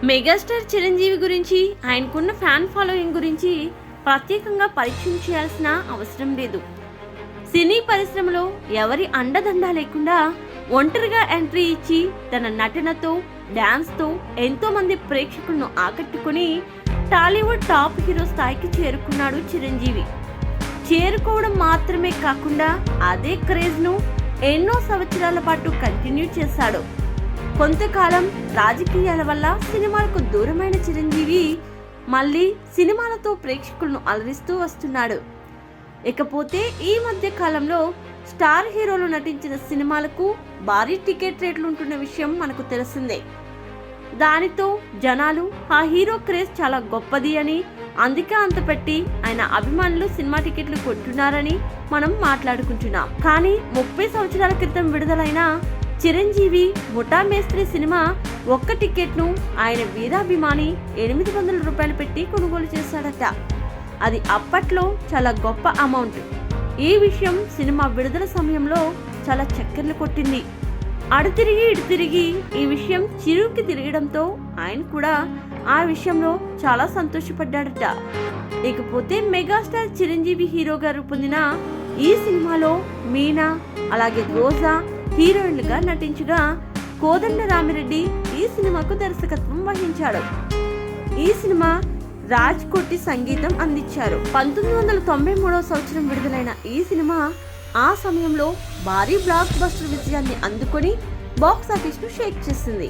Megastar Chiranjeevi గురించి, ఆయనకున్న fan following గురించి ప్రత్యేకంగా పరిచయం చేయాల్సిన అవసరం లేదు. సినీ పరిశ్రమలో ఎవరి అండదండ లేకుండా ఒంటరిగా ఎంట్రీ ఇచ్చి తన నటనతో, డాన్స్తో ఎంతో మంది ప్రేక్షకులను ఆకట్టుకుని టాలీవుడ్ టాప్ హీరో స్థాయికి చేరుకున్నాడు చిరంజీవి. చేరుకోవడం మాత్రమే కాకుండా అదే క్రేజ్ను ఎన్నో సంవత్సరాల పాటు కంటిన్యూ చేశాడు. కొంతకాలం రాజకీయాల వల్ల సినిమాలకు దూరమైన చిరంజీవి మళ్ళీ సినిమాలతో ప్రేక్షకులను అలరిస్తూ వస్తున్నాడు. ఇకపోతే ఈ మధ్య కాలంలో స్టార్ హీరోలు నటించిన సినిమాలకు భారీ టికెట్ రేట్లు ఉంటున్న విషయం మనకు తెలిసిందే. దానితో జనాలు ఆ హీరో క్రేజ్ చాలా గొప్పది అని, అందుకే అంత పెట్టి ఆయన అభిమానులు సినిమా టికెట్లు కొంటున్నారని మనం మాట్లాడుకుంటున్నాం. కానీ 30 సంవత్సరాల క్రితం విడుదలైన చిరంజీవి ముఠా మేస్త్రి సినిమా ఒక్క టికెట్ను ఆయన వీరాభిమాని 800 రూపాయలు పెట్టి కొనుగోలు చేశాడట. అది అప్పట్లో చాలా గొప్ప అమౌంట్. ఈ విషయం సినిమా విడుదల సమయంలో చాలా చక్కర్లు కొట్టింది. అడు తిరిగి ఇటు తిరిగి ఈ విషయం చిరుకి తిరగడంతో ఆయన కూడా ఆ విషయంలో చాలా సంతోషపడ్డాడట. ఇకపోతే మెగాస్టార్ చిరంజీవి హీరోగా రూపొందిన ఈ సినిమాలో మీనా అలాగే రోజా హీరోయిన్లుగా నటించగా కోదండరామిరెడ్డి ఈ సినిమాకు దర్శకత్వం వహించాడు. ఈ సినిమా రాజ్ కోటి సంగీతం అందించారు. 1993వ సంవత్సరం విడుదలైన ఈ సినిమా ఆ సమయంలో భారీ బ్లాక్ బస్టర్ విజయాన్ని అందుకొని బాక్స్ ఆఫీస్ ను షేక్ చేసింది.